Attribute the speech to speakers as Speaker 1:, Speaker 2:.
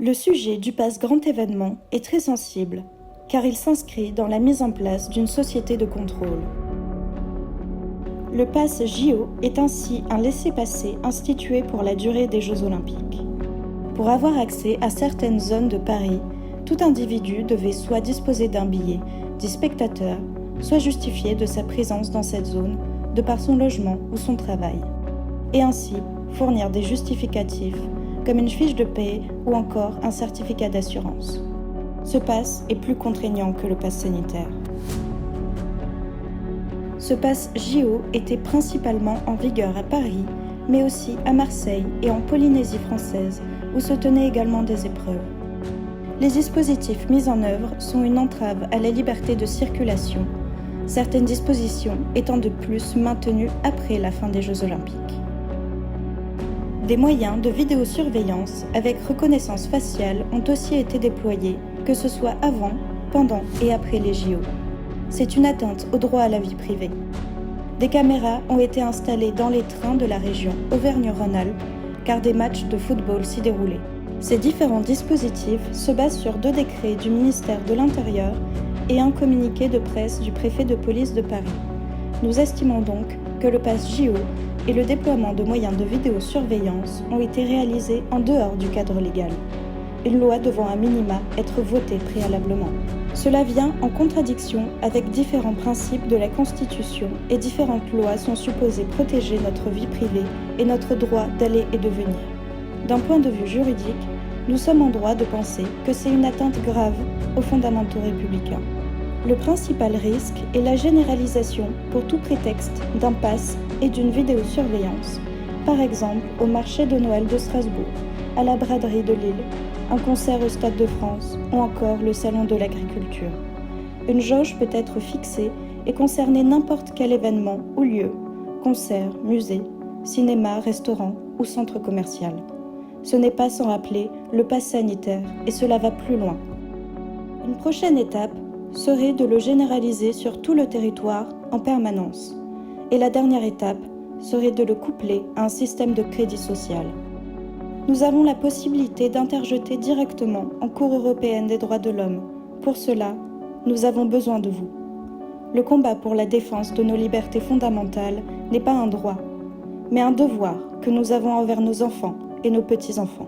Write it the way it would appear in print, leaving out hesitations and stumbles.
Speaker 1: Le sujet du pass grand événement est très sensible, car il s'inscrit dans la mise en place d'une société de contrôle. Le pass JO est ainsi un laissez-passer institué pour la durée des Jeux Olympiques. Pour avoir accès à certaines zones de Paris, tout individu devait soit disposer d'un billet, dit spectateur, soit justifier de sa présence dans cette zone de par son logement ou son travail, et ainsi fournir des justificatifs comme une fiche de paie ou encore un certificat d'assurance. Ce pass est plus contraignant que le pass sanitaire. Ce pass JO était principalement en vigueur à Paris, mais aussi à Marseille et en Polynésie française, où se tenaient également des épreuves. Les dispositifs mis en œuvre sont une entrave à la liberté de circulation, certaines dispositions étant de plus maintenues après la fin des Jeux Olympiques. Des moyens de vidéosurveillance avec reconnaissance faciale ont aussi été déployés, que ce soit avant, pendant et après les JO. C'est une atteinte au droit à la vie privée. Des caméras ont été installées dans les trains de la région Auvergne-Rhône-Alpes, car des matchs de football s'y déroulaient. Ces différents dispositifs se basent sur 2 décrets du ministère de l'Intérieur et un communiqué de presse du préfet de police de Paris. Nous estimons donc que le pass JO et le déploiement de moyens de vidéosurveillance ont été réalisés en dehors du cadre légal, une loi devant à minima être votée préalablement. Cela vient en contradiction avec différents principes de la Constitution et différentes lois sont supposées protéger notre vie privée et notre droit d'aller et de venir. D'un point de vue juridique, nous sommes en droit de penser que c'est une atteinte grave aux fondamentaux républicains. Le principal risque est la généralisation pour tout prétexte d'un pass et d'une vidéosurveillance, par exemple au marché de Noël de Strasbourg, à la braderie de Lille, un concert au Stade de France ou encore le Salon de l'Agriculture. Une jauge peut être fixée et concerner n'importe quel événement ou lieu, concert, musée, cinéma, restaurant ou centre commercial. Ce n'est pas sans rappeler le pass sanitaire et cela va plus loin. Une prochaine étape serait de le généraliser sur tout le territoire en permanence. Et la dernière étape serait de le coupler à un système de crédit social. Nous avons la possibilité d'interjeter directement en Cour européenne des droits de l'homme. Pour cela, nous avons besoin de vous. Le combat pour la défense de nos libertés fondamentales n'est pas un droit, mais un devoir que nous avons envers nos enfants et nos petits-enfants.